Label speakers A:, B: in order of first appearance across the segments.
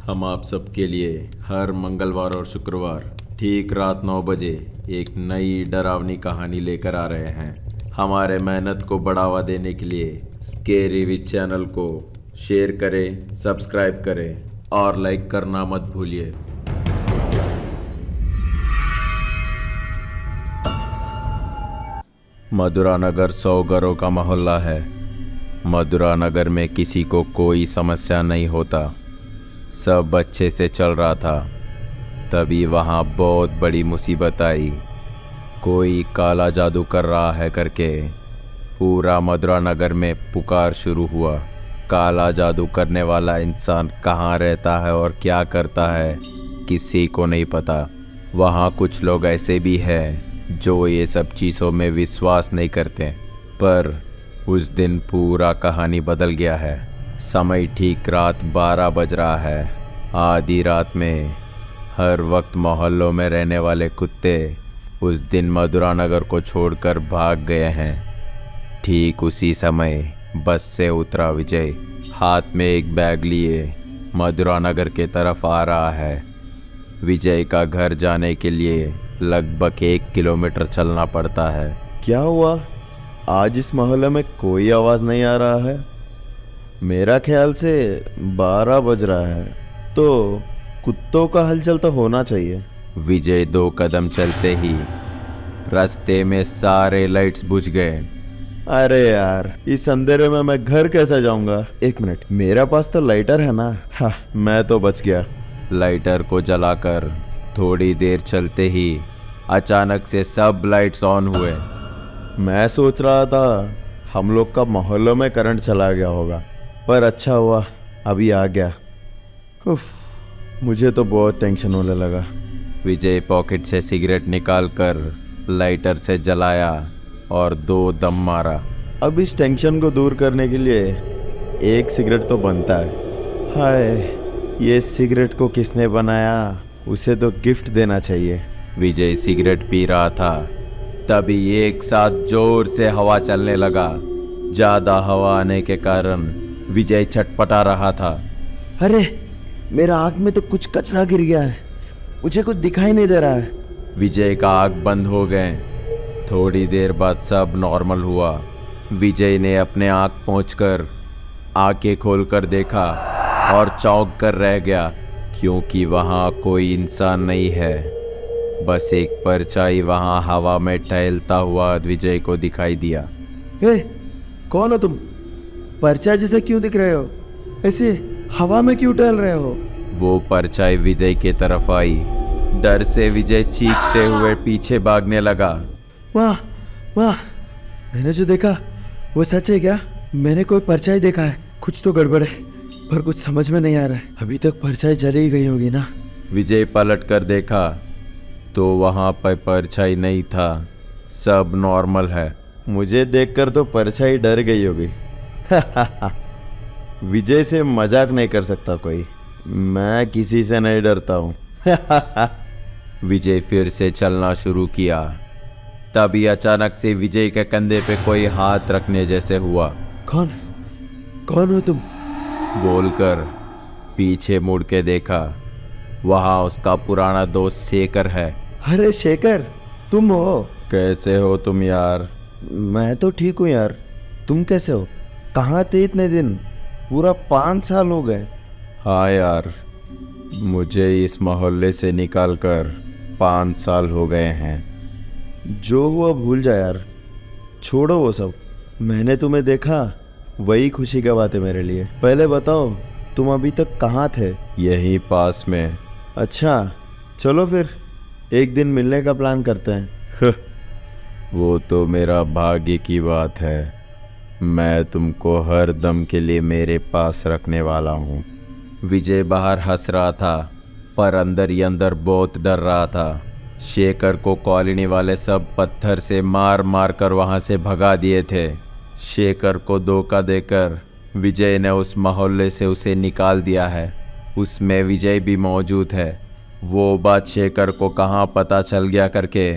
A: हम आप सबके लिए हर मंगलवार और शुक्रवार ठीक रात 9 बजे एक नई डरावनी कहानी लेकर आ रहे हैं। हमारे मेहनत को बढ़ावा देने के लिए स्केरी विच चैनल को शेयर करें, सब्सक्राइब करें और लाइक करना मत भूलिए। मधुरा नगर 100 घरों का मोहल्ला है। मधुरा नगर में किसी को कोई समस्या नहीं होता, सब अच्छे से चल रहा था। तभी वहाँ बहुत बड़ी मुसीबत आई। कोई काला जादू कर रहा है करके पूरा मधुरा नगर में पुकार शुरू हुआ। काला जादू करने वाला इंसान कहाँ रहता है और क्या करता है किसी को नहीं पता। वहाँ कुछ लोग ऐसे भी हैं जो ये सब चीज़ों में विश्वास नहीं करते। पर उस दिन पूरा कहानी बदल गया है। समय ठीक रात 12 बज रहा है। आधी रात में हर वक्त मोहल्लों में रहने वाले कुत्ते उस दिन मधुरा नगर को छोड़कर भाग गए हैं। ठीक उसी समय बस से उतरा विजय, हाथ में एक बैग लिए मधुरा नगर के तरफ आ रहा है। विजय का घर जाने के लिए लगभग 1 किलोमीटर चलना पड़ता है।
B: क्या हुआ? आज इस मोहल्ले में कोई आवाज़ नहीं आ रहा है। मेरा ख्याल से 12 बज रहा है, तो कुत्तों का हलचल तो होना चाहिए।
A: विजय 2 कदम चलते ही रास्ते में सारे लाइट्स बुझ गए।
B: अरे यार, इस अंधेरे में मैं घर कैसे जाऊंगा? 1 मिनट, मेरा पास तो लाइटर है ना। हाँ, मैं तो बच गया।
A: लाइटर को जलाकर थोड़ी देर चलते ही अचानक से सब लाइट्स ऑन हुए।
B: मैं सोच रहा था हम लोग का मोहल्लों में करंट चला गया होगा, पर अच्छा हुआ अभी आ गया। उफ, मुझे तो बहुत टेंशन होने लगा।
A: विजय पॉकेट से सिगरेट निकालकर लाइटर से जलाया और 2 दम मारा।
B: अब इस टेंशन को दूर करने के लिए एक सिगरेट तो बनता है। हाय, ये सिगरेट को किसने बनाया, उसे तो गिफ्ट देना चाहिए।
A: विजय सिगरेट पी रहा था, तभी एक साथ जोर से हवा चलने लगा। ज़्यादा हवा आने के कारण विजय छटपटा रहा था।
B: अरे, मेरा आँख में तो कुछ कचरा गिर गया है, मुझे कुछ दिखाई नहीं दे रहा है।
A: विजय का आँख बंद हो गए। थोड़ी देर बाद सब नॉर्मल हुआ। विजय ने अपने आँख पहुँचकर आंखें खोलकर देखा और चौंक कर रह गया, क्योंकि वहाँ कोई इंसान नहीं है। बस एक परछाई वहाँ हवा में टहलता हुआ विजय को दिखाई दिया।
B: हे, कौन हो तुम? परछाई जैसे क्यों दिख रहे हो? ऐसे हवा में क्यों टहल रहे हो?
A: वो परछाई विजय की तरफ आई। डर से विजय चीखते हुए पीछे भागने लगा।
B: वाह वाह, मैंने जो देखा वो सच है क्या? मैंने कोई परछाई देखा है। कुछ तो गड़बड़ है, पर कुछ समझ में नहीं आ रहा है। अभी तक परछाई जली ही गई होगी ना।
A: विजय पलट कर देखा तो वहाँ पर परछाई नहीं था, सब नॉर्मल है।
B: मुझे देखकर तो परछाई डर गई होगी। विजय से मजाक नहीं कर सकता कोई, मैं किसी से नहीं डरता हूँ।
A: विजय फिर से चलना शुरू किया। तभी अचानक से विजय के कंधे पे कोई हाथ रखने जैसे हुआ।
B: कौन कौन हो तुम?
A: बोलकर पीछे मुड़ के देखा, वहाँ उसका पुराना दोस्त शेखर है।
B: अरे शेखर, तुम हो?
A: कैसे हो तुम यार?
B: मैं तो ठीक हूँ यार, तुम कैसे हो? कहाँ थे इतने दिन? पूरा 5 साल हो गए।
A: हाँ यार, मुझे इस मोहल्ले से निकालकर 5 साल हो गए हैं।
B: जो हुआ भूल जा यार, छोड़ो वो सब। मैंने तुम्हें देखा, वही खुशी का बात है मेरे लिए। पहले बताओ, तुम अभी तक कहाँ थे?
A: यहीं पास में।
B: अच्छा, चलो फिर एक दिन मिलने का प्लान करते हैं।
A: वो तो मेरा भाग्य की बात है। मैं तुमको हर दम के लिए मेरे पास रखने वाला हूँ। विजय बाहर हंस रहा था, पर अंदर ही अंदर बहुत डर रहा था। शेखर को कॉलोनी वाले सब पत्थर से मार मार कर वहाँ से भगा दिए थे। शेखर को धोखा देकर विजय ने उस मोहल्ले से उसे निकाल दिया है। उसमें विजय भी मौजूद है। वो बात शेखर को कहाँ पता चल गया करके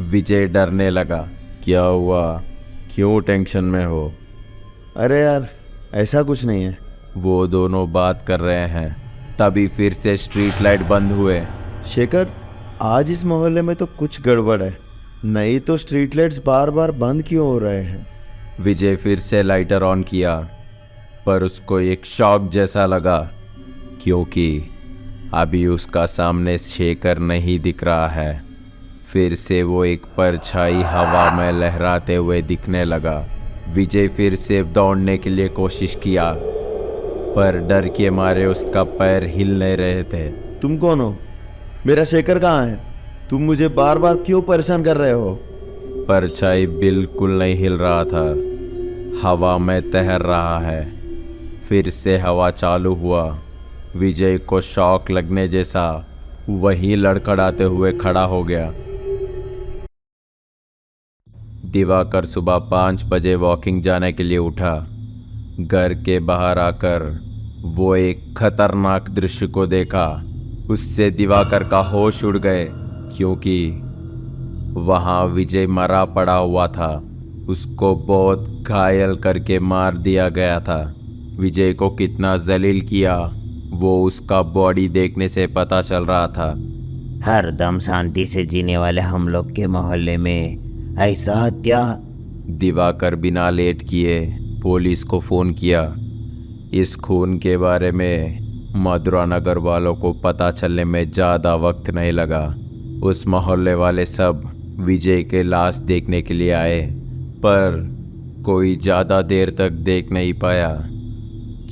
A: विजय डरने लगा। क्या हुआ, क्यों टेंशन में हो?
B: अरे यार, ऐसा कुछ नहीं है।
A: वो दोनों बात कर रहे हैं। तभी फिर से स्ट्रीट लाइट बंद हुए।
B: शेखर, आज इस मोहल्ले में तो कुछ गड़बड़ है। नहीं तो स्ट्रीट लाइट्स बार बार बंद क्यों हो रहे हैं?
A: विजय फिर से लाइटर ऑन किया, पर उसको एक शॉक जैसा लगा, क्योंकि अभी उसका सामने शेखर नहीं दिख रहा है। फिर से वो एक परछाई हवा में लहराते हुए दिखने लगा। विजय फिर से दौड़ने के लिए कोशिश किया, पर डर के मारे उसका पैर हिल नहीं रहे थे।
B: तुम कौन हो? मेरा शेखर कहाँ है? तुम मुझे बार बार क्यों परेशान कर रहे हो?
A: परछाई बिल्कुल नहीं हिल रहा था, हवा में तैर रहा है। फिर से हवा चालू हुआ। विजय को शॉक लगने जैसा वहीं लड़खड़ाते हुए खड़ा हो गया। दिवाकर सुबह 5 बजे वॉकिंग जाने के लिए उठा। घर के बाहर आकर वो एक खतरनाक दृश्य को देखा। उससे दिवाकर का होश उड़ गए, क्योंकि वहाँ विजय मरा पड़ा हुआ था। उसको बहुत घायल करके मार दिया गया था। विजय को कितना जलील किया वो उसका बॉडी देखने से पता चल रहा था।
C: हरदम शांति से जीने वाले हम लोग के मोहल्ले में ऐसा हत्या।
A: दिवाकर बिना लेट किए पुलिस को फ़ोन किया। इस खून के बारे में मधुरा नगर वालों को पता चलने में ज़्यादा वक्त नहीं लगा। उस मोहल्ले वाले सब विजय के लाश देखने के लिए आए, पर कोई ज़्यादा देर तक देख नहीं पाया,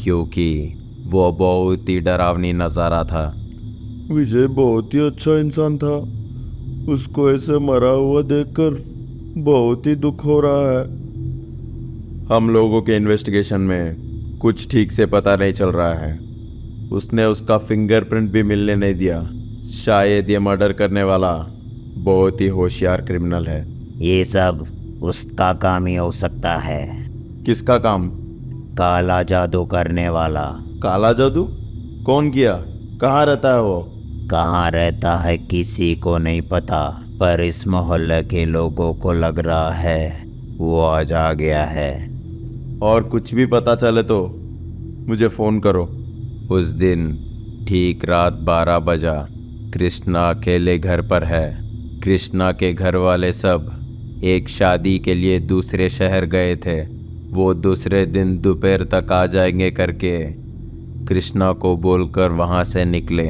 A: क्योंकि वो बहुत ही डरावनी नज़ारा था।
B: विजय बहुत ही अच्छा इंसान था। उसको ऐसे मरा हुआ देखकर बहुत ही दुख हो रहा है। हम लोगों के इन्वेस्टिगेशन में कुछ ठीक से पता नहीं चल रहा है। उसने उसका फिंगरप्रिंट भी मिलने नहीं दिया। शायद ये मर्डर करने वाला बहुत ही होशियार क्रिमिनल है।
C: ये सब उसका काम ही हो सकता है।
B: किसका काम?
C: काला जादू करने वाला।
B: काला जादू? कौन किया? कहाँ रहता है वो?
C: कहाँ रहता है किसी को नहीं पता, पर इस मोहल्ले के लोगों को लग रहा है वो आज आ गया है।
B: और कुछ भी पता चले तो मुझे फ़ोन करो।
A: उस दिन ठीक रात 12 बजा। कृष्णा अकेले घर पर है। कृष्णा के घर वाले सब एक शादी के लिए दूसरे शहर गए थे। वो दूसरे दिन दोपहर तक आ जाएंगे करके कृष्णा को बोलकर वहाँ से निकले।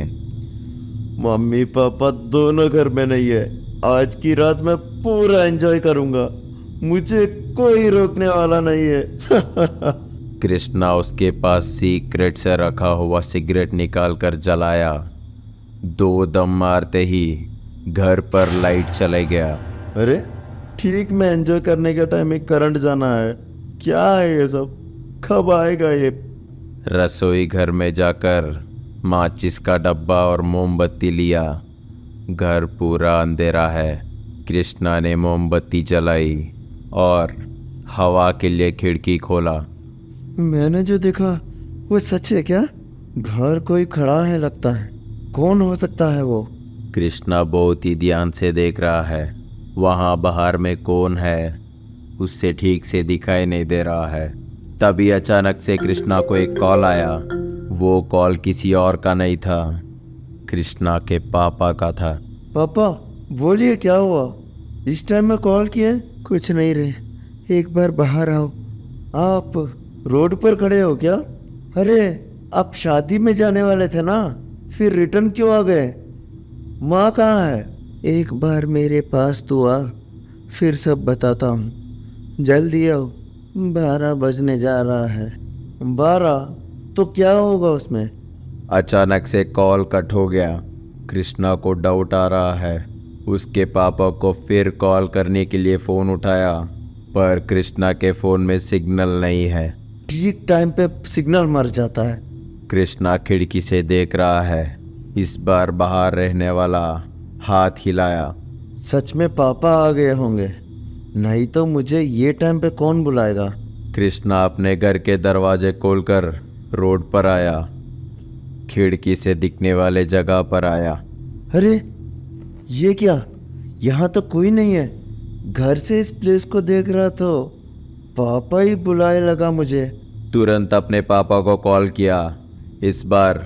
B: मम्मी पापा दोनों घर में नहीं है। आज की रात मैं पूरा एंजॉय करूंगा। मुझे कोई रोकने वाला नहीं है।
A: कृष्णा उसके पास सीक्रेट से रखा हुआ सिगरेट निकालकर जलाया। 2 दम मारते ही घर पर लाइट चले गया।
B: अरे ठीक, मैं एंजॉय करने के टाइम में करंट जाना है। क्या है ये सब? कब आएगा ये?
A: रसोई घर में जाकर माचिस का डब्बा और मोमबत्ती लिया। घर पूरा अंधेरा है। कृष्णा ने मोमबत्ती जलाई और हवा के लिए खिड़की खोला।
B: मैंने जो देखा वो सच है क्या? घर कोई खड़ा है लगता है। कौन हो सकता है वो?
A: कृष्णा बहुत ही ध्यान से देख रहा है। वहाँ बाहर में कौन है उससे ठीक से दिखाई नहीं दे रहा है। तभी अचानक से कृष्णा को एक कॉल आया। वो कॉल किसी और का नहीं था, कृष्णा के पापा का था।
B: पापा बोलिए, क्या हुआ? इस टाइम में कॉल किए? कुछ नहीं रे, एक बार बाहर आओ। आप रोड पर खड़े हो क्या? अरे आप शादी में जाने वाले थे ना, फिर रिटर्न क्यों आ गए? माँ कहाँ है? एक बार मेरे पास तो आ, फिर सब बताता हूँ। जल्दी आओ, 12 बजने जा रहा है। 12? तो क्या होगा उसमें?
A: अचानक से कॉल कट हो गया। कृष्णा को डाउट आ रहा है। उसके पापा को फिर कॉल करने के लिए फ़ोन उठाया, पर कृष्णा के फ़ोन में सिग्नल नहीं है।
B: ठीक टाइम पे सिग्नल मर जाता है।
A: कृष्णा खिड़की से देख रहा है। इस बार बाहर रहने वाला हाथ हिलाया।
B: सच में पापा आ गए होंगे, नहीं तो मुझे ये टाइम पे कौन बुलाएगा?
A: कृष्णा अपने घर के दरवाजे खोलकर रोड पर आया। खिड़की से दिखने वाले जगह पर आया।
B: अरे ये क्या? यहाँ तो कोई नहीं है। घर से इस प्लेस को देख रहा तो पापा ही बुलाए लगा मुझे।
A: तुरंत अपने पापा को कॉल किया। इस बार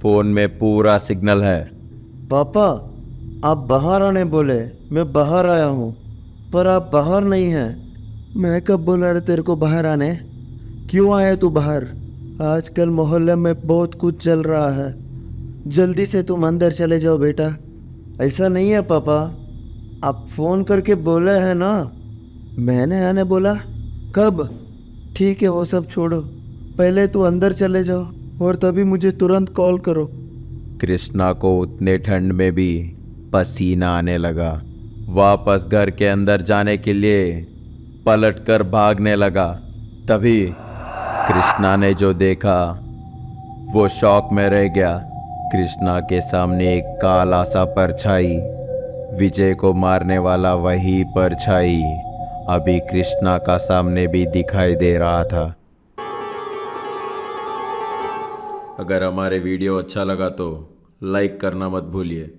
A: फोन में पूरा सिग्नल है।
B: पापा, आप बाहर आने बोले, मैं बाहर आया हूँ, पर आप बाहर नहीं हैं। मैं कब बोला रे तेरे को बाहर आने? क्यों आया तू बाहर? आजकल मोहल्ले में बहुत कुछ चल रहा है। जल्दी से तुम अंदर चले जाओ बेटा। ऐसा नहीं है पापा, आप फ़ोन करके बोले हैं ना, मैंने आने बोला। कब? ठीक है, वो सब छोड़ो, पहले तू अंदर चले जाओ और तभी मुझे तुरंत कॉल करो।
A: कृष्णा को उतने ठंड में भी पसीना आने लगा। वापस घर के अंदर जाने के लिए पलटकर भागने लगा। तभी कृष्णा ने जो देखा वो शॉक में रह गया। कृष्णा के सामने एक काला सा परछाई, विजय को मारने वाला वही परछाई अभी कृष्णा का सामने भी दिखाई दे रहा था। अगर हमारे वीडियो अच्छा लगा तो लाइक करना मत भूलिए।